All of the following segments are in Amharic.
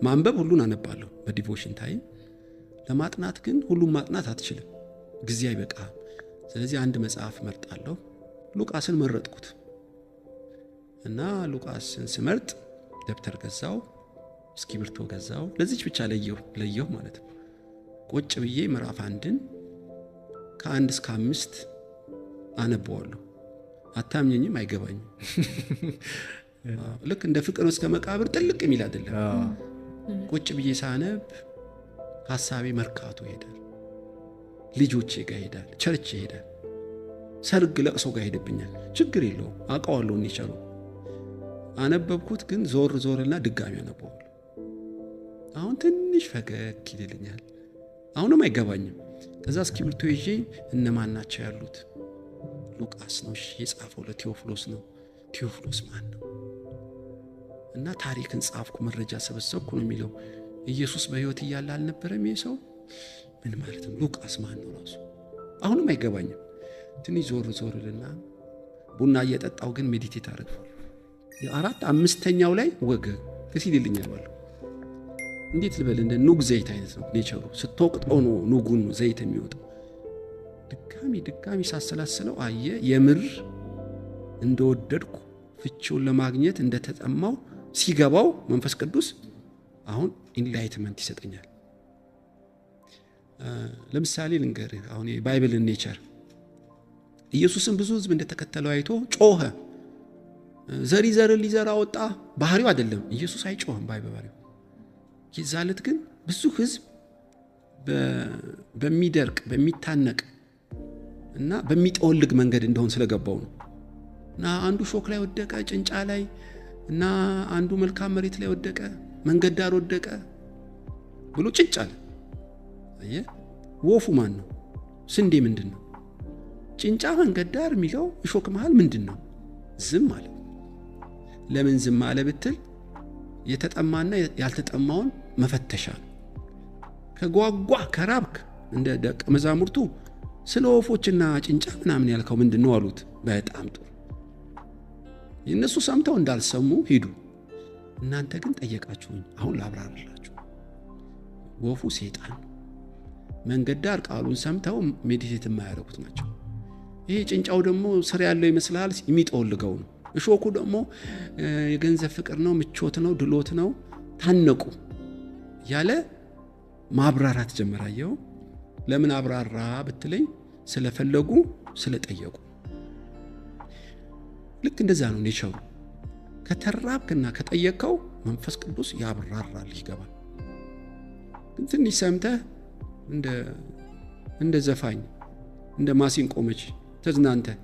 ማንበብ ሁሉን አነባለሁ በዲቮሽን ታይም። ለማጥናት ግን ሁሉም ማጥናት አትችልም፣ ጊዜ አይበቃም። ስለዚህ አንድ መጽሐፍ መርጣለሁ። ሉቃስን መረጥኩት እና ሉቃስን ስመርጥ ደብተር ገዛው፣ እስክሪብቶ ገዛው። ለዚች ብቻ ለየው ማለት ነው። ቁጭ ብዬ ምዕራፍ 1ን ከ1 እስከ 5 አነበዋለሁ። አታምኘኝም፣ አይገባኝም። ልክ እንደ ፍቅር እስከ መቃብር ጥልቅ የሚል አይደለም። ቁጭ ብዬ ሳነብ ሐሳቤ መርካቶ ይሄዳል፣ ልጆቼ ጋር ይሄዳል፣ ቸርች ይሄዳል፣ ሰርግ ለቅሶ ጋር ይሄድብኛል። ችግር የለውም፣ አውቀዋለሁ እንይቻሉ። አነበብኩት ግን ዞርና ድጋሚ አነበዋለሁ። አሁን ትንሽ ፈገግ ይልልኛል፣ አሁንም አይገባኝም። ከዛ እስክሪብቶ ይዤ እነማን ናቸው ያሉት? ሉቃስ ነው የጻፈው፣ ለቴዎፍሎስ ነው። ቴዎፍሎስ ማን ነው? እና ታሪክን ጻፍኩ፣ መረጃ ሰበሰብኩ ነው የሚለው። ኢየሱስ በሕይወት እያለ አልነበረም ይሄ ሰው? ምን ማለት ነው? ሉቃስ ማን ነው ራሱ? አሁንም አይገባኝም። ትንሽ ዞርልና ቡና እየጠጣው ግን ሜዲቴት አደረግኩ። 4-5ኛው ላይ ወገ ከሲል ይልኛል ማለት እንዴት ልበል፣ እንደ ኑግ ዘይት አይነት ነው ኔቸሩ። ስትወቅጠው ነው ኑጉን ዘይት የሚወጣው። ድጋሚ ሳሰላስለው አየ የምር እንደወደድኩ ፍቺውን ለማግኘት እንደተጠማው ሲገባው መንፈስ ቅዱስ አሁን ኢንላይትመንት ይሰጠኛል። ለምሳሌ ልንገርህ፣ አሁን የባይብልን ኔቸር ኢየሱስን ብዙ ሕዝብ እንደተከተለው አይቶ ጮኸ። ዘርን ሊዘራ ወጣ ባህሪው አይደለም። ኢየሱስ አይጮህም ባህሪው። የዛለት ግን ብዙ ሕዝብ በሚደርቅ በሚታነቅ እና በሚጠወልግ መንገድ እንደሆን ስለገባው ነው። እና አንዱ ሾክ ላይ ወደቀ፣ ጭንጫ ላይ፣ እና አንዱ መልካም መሬት ላይ ወደቀ፣ መንገድ ዳር ወደቀ ብሎ ጭንጫ አለ። አየህ፣ ወፉ ማን ነው? ስንዴ ምንድን ነው? ጭንጫ መንገድ ዳር የሚለው እሾክ መሃል ምንድን ነው? ዝም አለ። ለምን ዝም አለ ብትል የተጠማና ያልተጠማውን መፈተሻ ነው። ከጓጓ ከራብክ እንደ ደቀ መዛሙርቱ ስለ ወፎችና ጭንጫ ምናምን ያልከው ምንድን ነው አሉት። በጣም ጥሩ። የእነሱ ሰምተው እንዳልሰሙ ሂዱ። እናንተ ግን ጠየቃችሁኝ፣ አሁን ላብራራላችሁ። ወፉ ሰይጣን፣ መንገድ ዳር ቃሉን ሰምተው ሜዲቴት የማያደርጉት ናቸው። ይሄ ጭንጫው ደግሞ ስር ያለው ይመስላል፣ የሚጠወልገው ነው። እሾኩ ደግሞ የገንዘብ ፍቅር ነው፣ ምቾት ነው፣ ድሎት ነው። ታነቁ ያለ ማብራራት ጀመራየው። ለምን አብራራ ብትለኝ ስለፈለጉ ስለጠየቁ። ልክ እንደዛ ነው ኔቸሩ። ከተራብክና ከጠየቀው መንፈስ ቅዱስ ያብራራል፣ ይገባል። ግን ትንሽ ሰምተህ እንደ ዘፋኝ እንደ ማሲንቆ መች ተዝናንተህ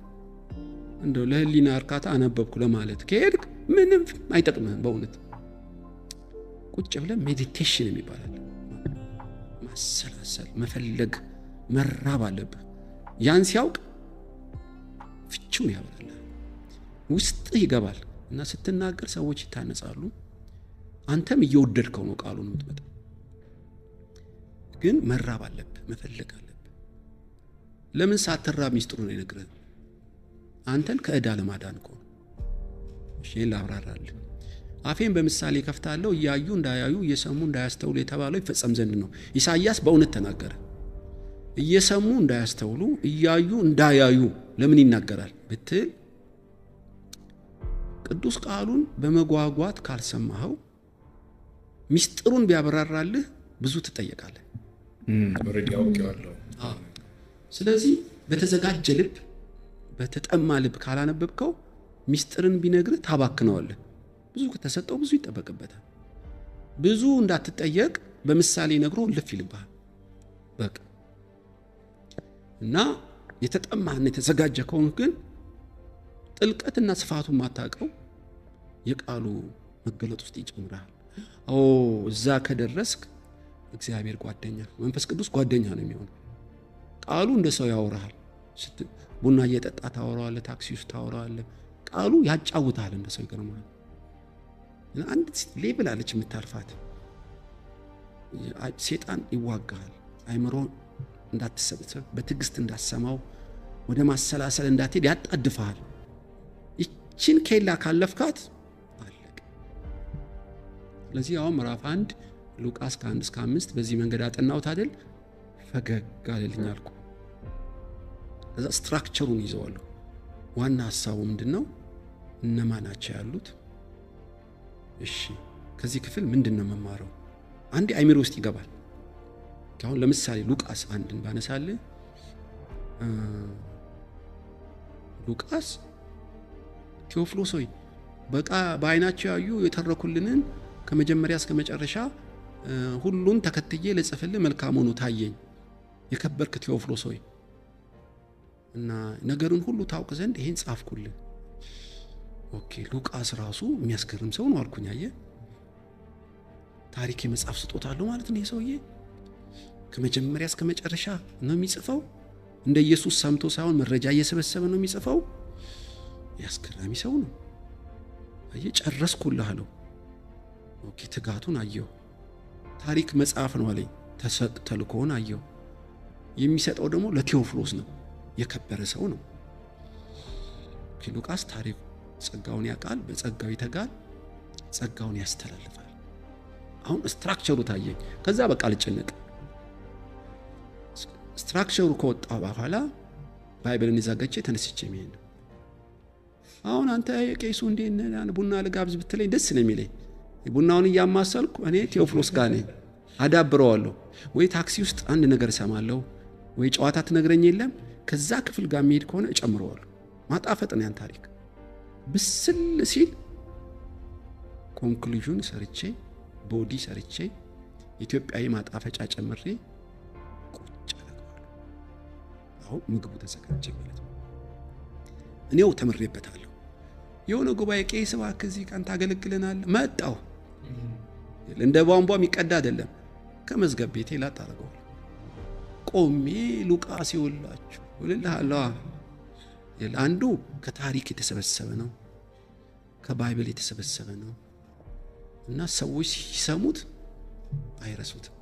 እንደው ለህሊና እርካታ አነበብኩ ለማለት ከሄድክ ምንም አይጠቅምህም። በእውነት ቁጭ ብለህ ሜዲቴሽን የሚባላል ማሰላሰል፣ መፈለግ፣ መራብ አለብህ። ያን ሲያውቅ ፍቺውን ያበራል፣ ውስጥ ይገባል። እና ስትናገር ሰዎች ይታነጻሉ። አንተም እየወደድከው ነው ቃሉን የምትመጣ። ግን መራብ አለብህ፣ መፈለግ አለብህ። ለምን ሳትራብ ሚስጥሩ ነው ይነግርህ። አንተን ከዕዳ ለማዳን እኮ ነው። እሺ ላብራራልህ። አፌን በምሳሌ ከፍታለሁ፣ እያዩ እንዳያዩ እየሰሙ እንዳያስተውሉ የተባለው ይፈጸም ዘንድ ነው። ኢሳይያስ በእውነት ተናገረ። እየሰሙ እንዳያስተውሉ እያዩ እንዳያዩ ለምን ይናገራል ብትል፣ ቅዱስ ቃሉን በመጓጓት ካልሰማኸው ሚስጥሩን ቢያበራራልህ ብዙ ትጠየቃለህ። ኦሬዲ አውቄዋለሁ። ስለዚህ በተዘጋጀ ልብ በተጠማ ልብ ካላነበብከው ሚስጥርን ቢነግርህ ታባክነዋለህ። ብዙ ከተሰጠው ብዙ ይጠበቅበታል። ብዙ እንዳትጠየቅ በምሳሌ ነግሮ ልፍ ይልብሃል በቃ። እና የተጠማህና የተዘጋጀ ከሆንክ ግን ጥልቀትና ስፋቱን ማታውቀው የቃሉ መገለጥ ውስጥ ይጨምራል። እዛ ከደረስክ እግዚአብሔር ጓደኛ፣ መንፈስ ቅዱስ ጓደኛ ነው የሚሆነው። ቃሉ እንደ ሰው ያወራሃል። ቡና እየጠጣ ታወራዋለህ፣ ታክሲ ውስጥ ታወራዋለህ። ቃሉ ያጫውታል እንደ ሰው። ይገርማል። አንድ ሌብል አለች የምታልፋት። ሴጣን ይዋጋሃል። አይምሮ እንዳትሰበሰብ፣ በትዕግስት እንዳትሰማው፣ ወደ ማሰላሰል እንዳትሄድ ያጣድፈሃል። ይችን ኬላ ካለፍካት አለቅ። ስለዚህ አሁን ምዕራፍ 1 ሉቃስ ከ1 እስከ 5 በዚህ መንገድ አጠናሁት አይደል? ፈገግ አለልኝ አልኩ። ከዛ ስትራክቸሩን ይዘዋለሁ። ዋና ሐሳቡ ምንድነው? እነማን ናቸው ያሉት? እሺ ከዚህ ክፍል ምንድነው መማረው? አንዴ አይምሮ ውስጥ ይገባል። አሁን ለምሳሌ ሉቃስ 1ን ባነሳልህ ሉቃስ ቴዎፍሎስ ሆይ በቃ በአይናቸው ያዩ የተረኩልንን ከመጀመሪያ እስከ መጨረሻ ሁሉን ተከትዬ ልጽፍልህ መልካም ሆኖ ታየኝ። የከበርክ ቴዎፍሎስ ሆይ እና ነገሩን ሁሉ ታውቅ ዘንድ ይሄን ጻፍኩልህ። ኦኬ ሉቃስ ራሱ የሚያስገርም ሰው ነው አልኩኝ። አየህ ታሪክ የመጻፍ ስጦታ አለው ማለት ነው። ይሄ ሰውዬ ከመጀመሪያ እስከ መጨረሻ ነው የሚጽፈው። እንደ ኢየሱስ ሰምቶ ሳይሆን መረጃ እየሰበሰበ ነው የሚጽፈው። ያስገራሚ ሰው ነው። አየህ ጨረስኩልህ አለው። ኦኬ ትጋቱን አየሁ። ታሪክ መጽሐፍ ነው አለኝ። ተልእኮውን አየሁ። የሚሰጠው ደግሞ ለቴዎፍሎስ ነው። የከበረ ሰው ነው። ሉቃስ ታሪክ ጸጋውን ያውቃል፣ በጸጋው ይተጋል፣ ጸጋውን ያስተላልፋል። አሁን ስትራክቸሩ ታየኝ። ከዛ በቃ ልጨነቅ። ስትራክቸሩ ከወጣ በኋላ ባይብልን ይዛገቼ ተነስቼ መሄድ ነው። አሁን አንተ የቄሱ እንዴት ቡና ልጋብዝ ብትለኝ ደስ ነው የሚለኝ። ቡናውን እያማሰልኩ እኔ ቴዎፍሎስ ጋር ነኝ፣ አዳብረዋለሁ። ወይ ታክሲ ውስጥ አንድ ነገር እሰማለሁ፣ ወይ ጨዋታ ትነግረኝ የለም ከዛ ክፍል ጋር የሚሄድ ከሆነ እጨምረዋለሁ። ማጣፈጥ ነው ያን ታሪክ። ብስል ሲል ኮንክሉዥን ሰርቼ ቦዲ ሰርቼ ኢትዮጵያዊ ማጣፈጫ ጨምሬ ቁጭ አደርገዋለሁ። አሁን ምግቡ ተዘጋጀ ማለት ነው። እኔው ተምሬበታለሁ። የሆነ ጉባኤ ቄስ እባክህ እዚህ ቀን ታገለግለናለህ መጣሁ። እንደ ቧንቧ የሚቀዳ አይደለም። ከመዝገብ ቤቴ ላጥ አደርገዋለሁ። ቆሜ ሉቃስ ይወላችሁ እልልሃለሁ። አንዱ ከታሪክ የተሰበሰበ ነው፣ ከባይብል የተሰበሰበ ነው እና ሰዎች ሲሰሙት አይረሱትም።